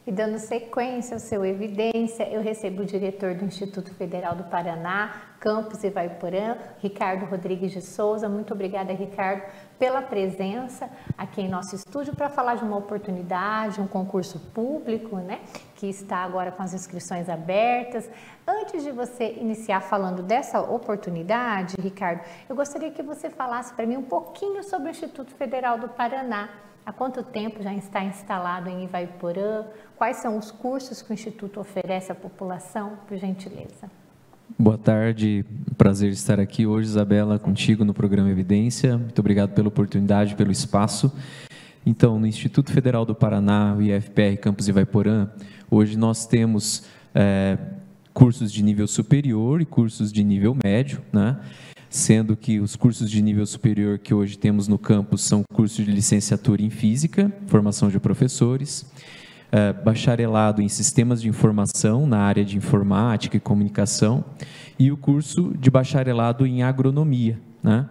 E dando sequência ao seu Evidência, eu recebo o diretor do Instituto Federal do Paraná, Campus Ivaiporã, Ricardo Rodrigues de Souza. Muito obrigada, Ricardo, pela presença aqui em nosso estúdio para falar de uma oportunidade, um concurso público, né, que está agora com as inscrições abertas. Antes de você iniciar falando dessa oportunidade, Ricardo, eu gostaria que você falasse para mim um pouquinho sobre o Instituto Federal do Paraná. Há quanto tempo já está instalado em Ivaiporã? Quais são os cursos que o Instituto oferece à população, por gentileza? Boa tarde, prazer estar aqui hoje, Isabela, contigo no programa Evidência. Muito obrigado pela oportunidade, pelo espaço. Então, no Instituto Federal do Paraná, o IFPR Campus Ivaiporã, hoje nós temos cursos de nível superior e cursos de nível médio, né? Sendo que os cursos de nível superior que hoje temos no campus são cursos de licenciatura em Física, formação de professores, bacharelado em Sistemas de Informação na área de Informática e Comunicação e o curso de bacharelado em Agronomia, né?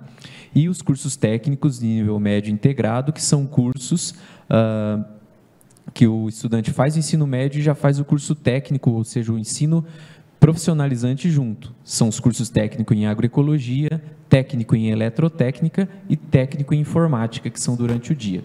E os cursos técnicos de nível médio integrado, que são cursos que o estudante faz o ensino médio e já faz o curso técnico, ou seja, o ensino profissionalizante junto. São os cursos técnico em agroecologia, técnico em eletrotécnica e técnico em informática, que são durante o dia.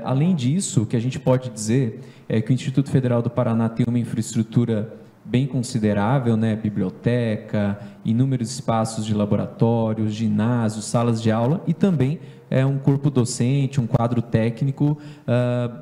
Além disso, o que a gente pode dizer é que o Instituto Federal do Paraná tem uma infraestrutura bem considerável, né? Biblioteca, inúmeros espaços de laboratórios, ginásios, salas de aula e também um corpo docente, um quadro técnico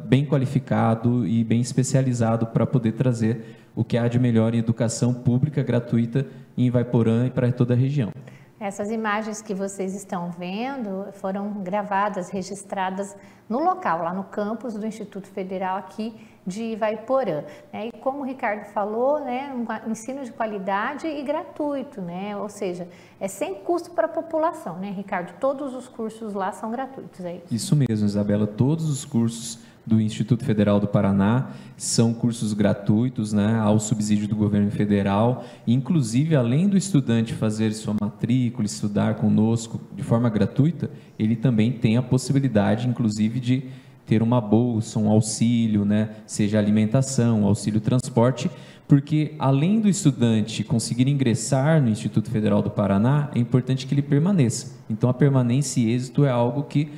bem qualificado e bem especializado para poder trazer o que há de melhor em educação pública gratuita em Ivaiporã e para toda a região. Essas imagens que vocês estão vendo foram gravadas, registradas no local, lá no campus do Instituto Federal aqui de Ivaiporã, né? E como o Ricardo falou, né, um ensino de qualidade e gratuito, né? Ou seja, é sem custo para a população, né, Ricardo? Todos os cursos lá são gratuitos, é isso? Isso mesmo, Isabela, todos os cursos do Instituto Federal do Paraná são cursos gratuitos, né, ao subsídio do governo federal. Inclusive, além do estudante fazer sua matrícula, estudar conosco de forma gratuita, ele também tem a possibilidade, inclusive, de ter uma bolsa, um auxílio, né, seja alimentação, auxílio transporte, porque além do estudante conseguir ingressar no Instituto Federal do Paraná, é importante que ele permaneça. Então, a permanência e êxito é algo que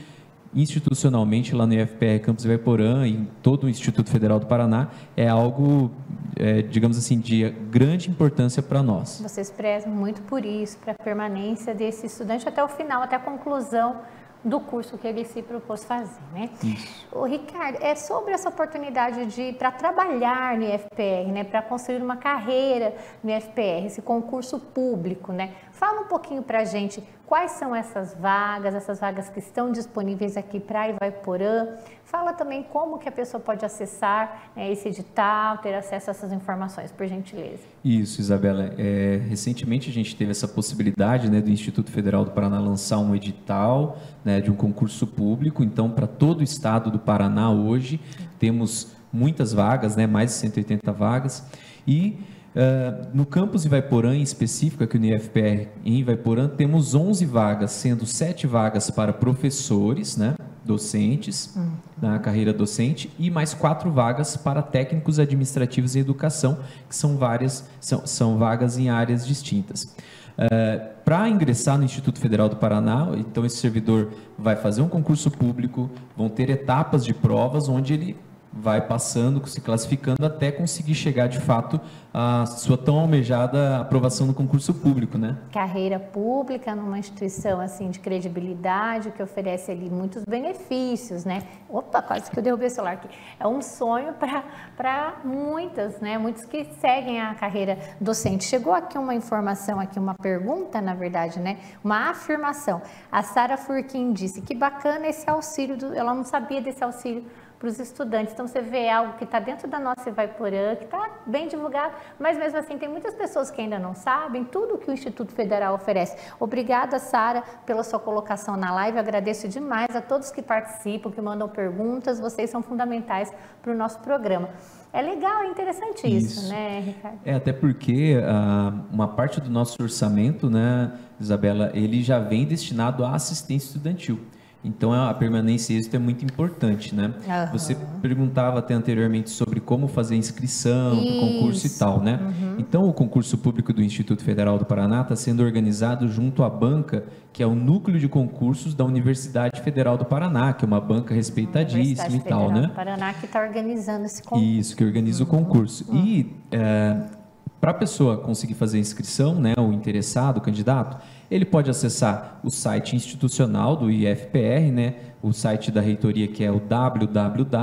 institucionalmente lá no IFPR Campus Ivaiporã e em todo o Instituto Federal do Paraná é algo, digamos assim, de grande importância para nós. Vocês prezam muito por isso, para a permanência desse estudante até o final, até a conclusão do curso que ele se propôs fazer, né? Isso. O Ricardo, é sobre essa oportunidade para trabalhar no IFPR, né? Para construir uma carreira no IFPR, esse concurso público, né? Fala um pouquinho para a gente quais são essas vagas que estão disponíveis aqui para Ivaiporã. Fala também como que a pessoa pode acessar, né, esse edital, ter acesso a essas informações, por gentileza. Isso, Isabela. Recentemente a gente teve essa possibilidade, né, do Instituto Federal do Paraná lançar um edital, né, de um concurso público. Então, para todo o estado do Paraná hoje, temos muitas vagas, né, mais de 180 vagas. E no campus Ivaiporã, em específico, aqui no IFPR em Ivaiporã, temos 11 vagas, sendo 7 vagas para professores, né, docentes, na carreira docente, e mais 4 vagas para técnicos administrativos em educação, que são são vagas em áreas distintas. Para ingressar no Instituto Federal do Paraná, então esse servidor vai fazer um concurso público, vão ter etapas de provas onde ele vai passando, se classificando até conseguir chegar de fato à sua tão almejada aprovação no concurso público, né? Carreira pública numa instituição assim de credibilidade que oferece ali muitos benefícios, né? Opa, quase que eu derrubei o celular aqui. É um sonho para muitas, né? Muitos que seguem a carreira docente. Chegou aqui uma informação, aqui uma pergunta, na verdade, né? Uma afirmação. A Sara Furquim disse que bacana esse auxílio, ela não sabia desse auxílio para os estudantes. Então, você vê algo que está dentro da nossa Ivaiporã, que está bem divulgado, mas mesmo assim tem muitas pessoas que ainda não sabem tudo que o Instituto Federal oferece. Obrigada, Sara, pela sua colocação na live. Eu agradeço demais a todos que participam, que mandam perguntas. Vocês são fundamentais para o nosso programa. É legal, é interessante isso, né, Ricardo? Até porque uma parte do nosso orçamento, né, Isabela, ele já vem destinado à assistência estudantil. Então, a permanência e êxito é muito importante, né? Você perguntava até anteriormente sobre como fazer a inscrição do concurso e tal, né? Então, o concurso público do Instituto Federal do Paraná está sendo organizado junto à banca, que é o núcleo de concursos da Universidade Federal do Paraná, que é uma banca respeitadíssima e tal, né? Do Paraná que está organizando esse concurso. Isso, que organiza o concurso. E para a pessoa conseguir fazer a inscrição, né, o interessado, o candidato, ele pode acessar o site institucional do IFPR, né, o site da reitoria, que é o www.ifpr.edu.br.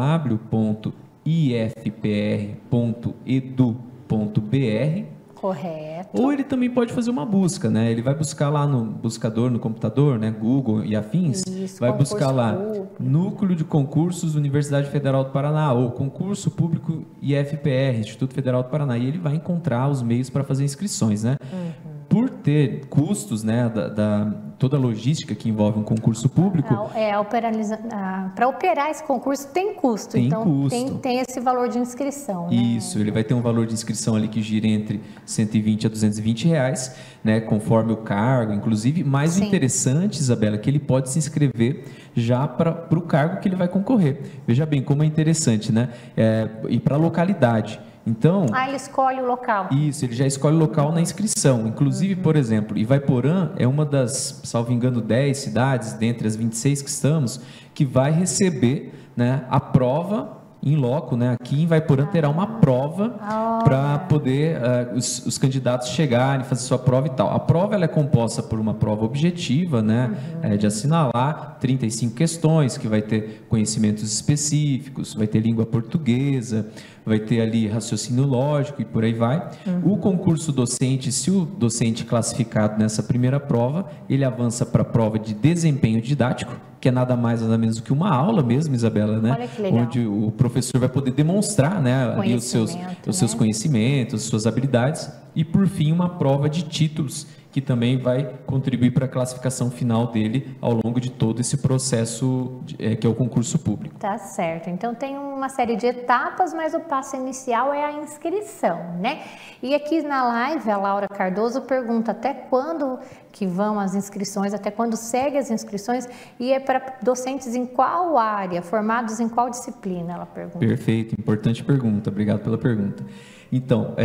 Correto. Ou ele também pode fazer uma busca, né? Ele vai buscar lá no buscador, no computador, né? Google e afins. Isso, vai buscar lá público. Núcleo de Concursos Universidade Federal do Paraná ou Concurso Público IFPR, Instituto Federal do Paraná. E ele vai encontrar os meios para fazer inscrições, né? Por ter custos, né? Toda a logística que envolve um concurso público. Para operar esse concurso tem custo. Tem então custo. Tem esse valor de inscrição. Né? Isso, ele vai ter um valor de inscrição ali que gira entre 120 a 220 reais, né, conforme o cargo, inclusive. Mais Sim. interessante, Isabela, que ele pode se inscrever já para o cargo que ele vai concorrer. Veja bem como é interessante, né? E para a localidade. Então, ele escolhe o local. Isso, ele já escolhe o local na inscrição. Inclusive, por exemplo, Ivaiporã é uma das, salvo engano, 10 cidades, dentre as 26 que estamos, que vai receber, né, a prova em loco, né? Aqui em Ivaiporã terá uma prova para poder os candidatos chegarem, fazer sua prova e tal. A prova ela é composta por uma prova objetiva, né? De assinalar 35 questões, que vai ter conhecimentos específicos, vai ter língua portuguesa, vai ter ali raciocínio lógico e por aí vai. O concurso docente, se o docente classificado nessa primeira prova, ele avança para a prova de desempenho didático, que é nada mais nada menos do que uma aula mesmo, Isabela, né? Olha que legal. Onde o professor vai poder demonstrar, né, ali os seus conhecimentos, suas habilidades, e por fim uma prova de títulos, que também vai contribuir para a classificação final dele ao longo de todo esse processo que é o concurso público. Tá certo. Então tem uma série de etapas, mas o passo inicial é a inscrição, né? E aqui na live a Laura Cardoso pergunta até quando que vão as inscrições, até quando segue as inscrições, e é para docentes em qual área, formados em qual disciplina, ela pergunta. Perfeito, importante pergunta, obrigado pela pergunta. Então,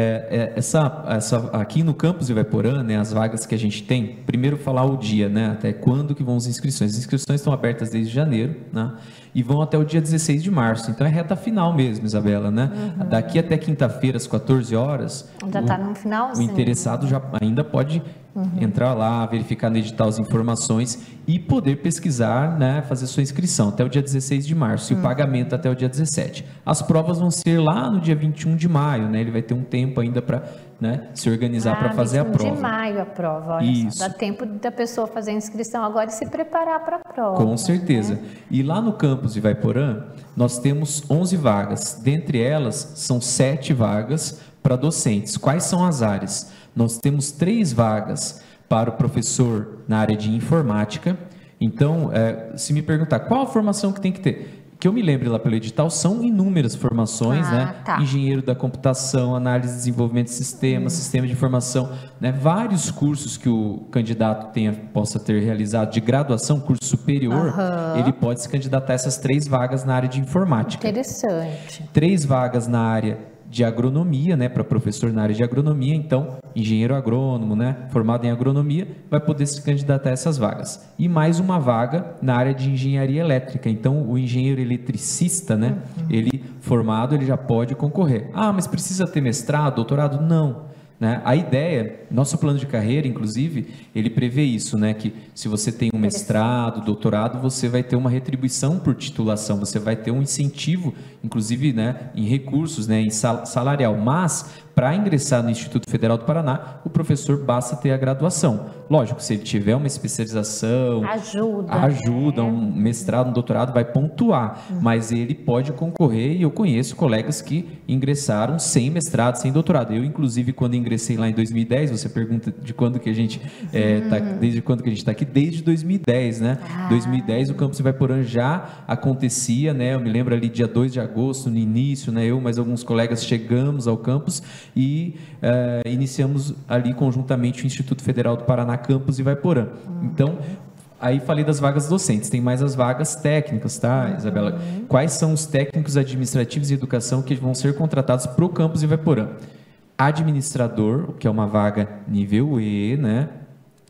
aqui no campus de Ivaiporã, né, as vagas que a gente tem, primeiro falar o dia, né, até quando que vão as inscrições. As inscrições estão abertas desde janeiro, né, e vão até o dia 16 de março. Então, é reta final mesmo, Isabela, né? Daqui até quinta-feira, às 14 horas, já está no finalzinho. O interessado já ainda pode entrar lá, verificar no edital as informações e poder pesquisar, né, fazer sua inscrição até o dia 16 de março e o pagamento até o dia 17. As provas vão ser lá no dia 21 de maio, né? Ele vai ter um tempo ainda para, né, se organizar para fazer a prova. 21 de maio a prova, olha Isso. só. Dá tempo da pessoa fazer a inscrição agora e se preparar para a prova. Com certeza. Né? E lá no campus de Ivaiporã, nós temos 11 vagas. Dentre elas, são 7 vagas para docentes. Quais são as áreas? Nós temos 3 vagas para o professor na área de informática. Então, se me perguntar qual a formação que tem que ter, que eu me lembre lá pelo edital, são inúmeras formações, né? Tá. Engenheiro da computação, análise e desenvolvimento de sistemas, sistema de informação, né? Vários cursos que o candidato possa ter realizado de graduação, curso superior, ele pode se candidatar a essas 3 vagas na área de informática. Interessante. 3 vagas na área de agronomia, né, para professor na área de agronomia. Então, engenheiro agrônomo, né, formado em agronomia, vai poder se candidatar a essas vagas. E mais uma vaga na área de engenharia elétrica. Então, o engenheiro eletricista, né, ele formado, ele já pode concorrer. Ah, mas precisa ter mestrado, doutorado? Não. Né? A ideia, nosso plano de carreira, inclusive, ele prevê isso, né? Que se você tem um mestrado, doutorado, você vai ter uma retribuição por titulação, você vai ter um incentivo, inclusive, né, em recursos, né, em salarial. Mas, para ingressar no Instituto Federal do Paraná, o professor basta ter a graduação. Lógico, se ele tiver uma especialização, ajuda, um mestrado, um doutorado, vai pontuar, mas ele pode concorrer, e eu conheço colegas que ingressaram sem mestrado, sem doutorado. Eu, inclusive, quando ingressei lá em 2010, você pergunta de quando que a gente desde quando que a gente está aqui? Desde 2010, né? 2010 o campus Ivaiporã já acontecia, né? Eu me lembro ali dia 2 de agosto, no início, né? Eu mais alguns colegas chegamos ao campus e iniciamos ali conjuntamente o Instituto Federal do Paraná Campus Ivaiporã. Então, Aí falei das vagas docentes, tem mais as vagas técnicas, tá, Isabela? Quais são os técnicos administrativos e educação que vão ser contratados para o campus Ivaiporã? Administrador, que é uma vaga nível E, né?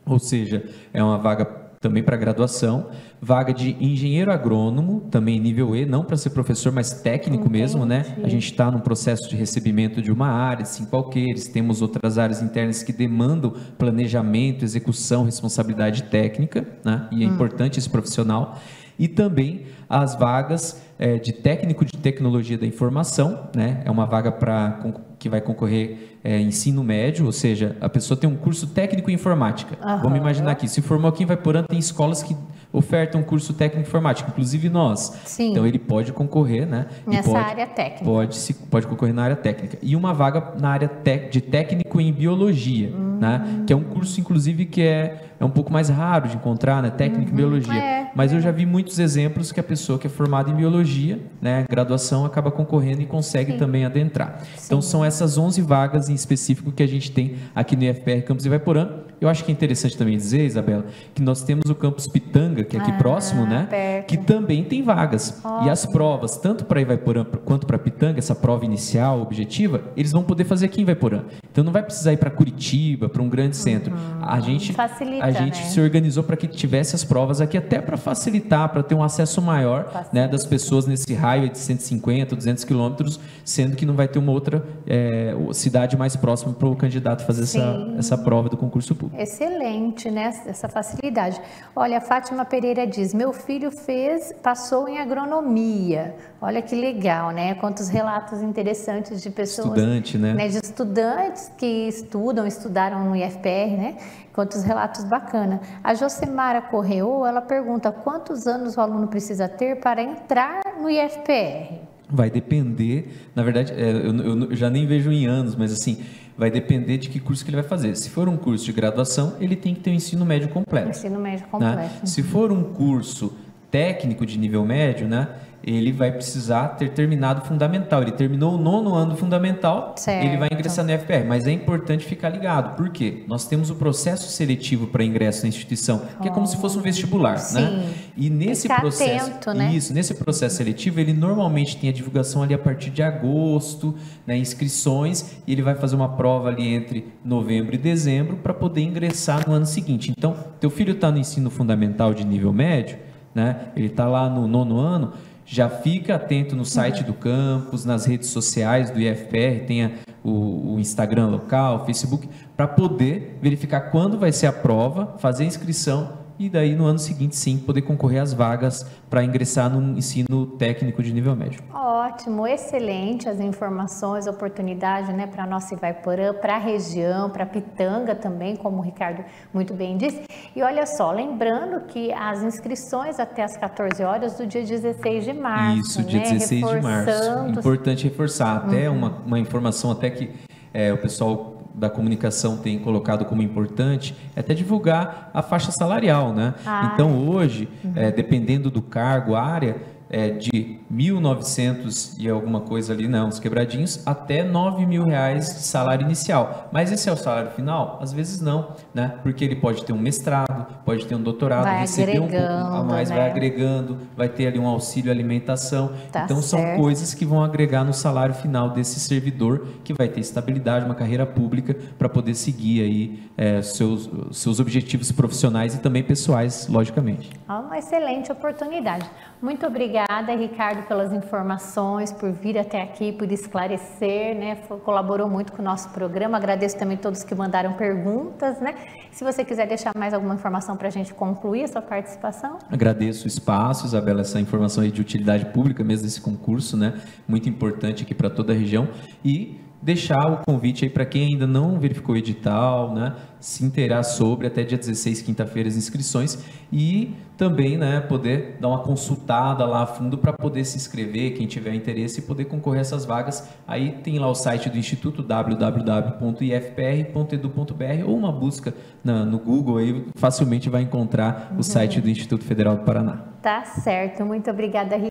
Ou seja, é uma vaga também para graduação. Vaga de engenheiro agrônomo, também nível E, não para ser professor, mas técnico mesmo, né? A gente está num processo de recebimento de uma área, 5 alqueires, temos outras áreas internas que demandam planejamento, execução, responsabilidade técnica, né? E é importante esse profissional. E também as vagas de técnico de tecnologia da informação, né? É uma vaga que vai concorrer ensino médio, ou seja, a pessoa tem um curso técnico em informática. Vamos imaginar aqui, se formou aqui em Ivaiporã, tem escolas que ofertam um curso técnico em informática, inclusive nós. Sim. Então ele pode concorrer, né? Nessa área técnica. Pode concorrer na área técnica. E uma vaga na área de técnico em biologia, né? Que é um curso, inclusive, que é um pouco mais raro de encontrar, né? Técnico em biologia. Mas eu já vi muitos exemplos que a pessoa que é formada em biologia, né? Graduação, acaba concorrendo e consegue também adentrar. Então são essas 11 vagas em específico que a gente tem aqui no IFPR Campus Ivaiporã. Eu acho que é interessante também dizer, Isabela, que nós temos o campus Pitanga, que é aqui próximo, né? Perto. Que também tem vagas. E as provas, tanto para Ivaiporã quanto para Pitanga, essa prova inicial, objetiva, eles vão poder fazer aqui em Ivaiporã. Então não vai precisar ir para Curitiba, para um grande centro. A gente se organizou para que tivesse as provas aqui, até para facilitar, para ter um acesso maior, né, das pessoas nesse raio de 150, 200 quilômetros, sendo que não vai ter uma outra cidade mais próxima para o candidato fazer essa prova do concurso público. Excelente, né? Essa facilidade. Olha, a Fátima Pereira diz, meu filho passou em agronomia. Olha que legal, né? Quantos relatos interessantes de pessoas... Estudante, né? De estudantes que estudaram no IFPR, né? Quantos relatos bacanas. A Josemara Correô, ela pergunta, quantos anos o aluno precisa ter para entrar no IFPR? Vai depender, na verdade, eu já nem vejo em anos, mas assim, vai depender de que curso que ele vai fazer. Se for um curso de graduação, ele tem que ter o ensino médio completo. Ensino médio completo. Né? Se for um curso técnico de nível médio, né, ele vai precisar ter terminado o fundamental. Ele terminou o 9º ano do fundamental, ele vai ingressar no IFPR. Mas é importante ficar ligado. Por quê? Nós temos o processo seletivo para ingresso na instituição, que é como se fosse um vestibular. Né? E nesse processo, nesse processo seletivo, ele normalmente tem a divulgação ali a partir de agosto, né, inscrições, e ele vai fazer uma prova ali entre novembro e dezembro para poder ingressar no ano seguinte. Então, teu filho está no ensino fundamental de nível médio, né? Ele está lá no 9º ano, já fica atento no site do campus, nas redes sociais do IFPR, tenha o Instagram local, o Facebook, para poder verificar quando vai ser a prova, fazer a inscrição e daí no ano seguinte sim poder concorrer às vagas para ingressar no ensino técnico de nível médio. Ótimo, excelente as informações, oportunidade, né, para a nossa Ivaiporã, para a região, para Pitanga também, como o Ricardo muito bem disse. E olha só, lembrando que as inscrições até as 14 horas do dia 16 de março. Isso, dia 16 de março. Importante reforçar, até uma informação até que o pessoal da comunicação tem colocado como importante, é até divulgar a faixa salarial, né? Então hoje, dependendo do cargo, área, de 1.900 e alguma coisa ali, né, uns quebradinhos, até R$9.000 de salário inicial. Mas esse é o salário final? Às vezes não, né? Porque ele pode ter um mestrado, pode ter um doutorado, receber um pouco a mais, né? Vai agregando, vai ter ali um auxílio alimentação. Então são coisas que vão agregar no salário final desse servidor, que vai ter estabilidade, uma carreira pública, para poder seguir aí seus objetivos profissionais e também pessoais, logicamente. Uma excelente oportunidade. Muito obrigada, Ricardo, pelas informações, por vir até aqui, por esclarecer, né? Colaborou muito com o nosso programa. Agradeço também a todos que mandaram perguntas, né? Se você quiser deixar mais alguma informação para a gente concluir a sua participação. Agradeço o espaço, Isabela, essa informação aí de utilidade pública mesmo desse concurso, né? Muito importante aqui para toda a região. E deixar o convite aí para quem ainda não verificou o edital, né, se inteirar sobre até dia 16, quinta-feira, as inscrições e também, né, poder dar uma consultada lá a fundo para poder se inscrever, quem tiver interesse, e poder concorrer a essas vagas. Aí tem lá o site do Instituto, www.ifpr.edu.br, ou uma busca no Google, aí facilmente vai encontrar o site do Instituto Federal do Paraná. Tá certo, muito obrigada, Ricardo.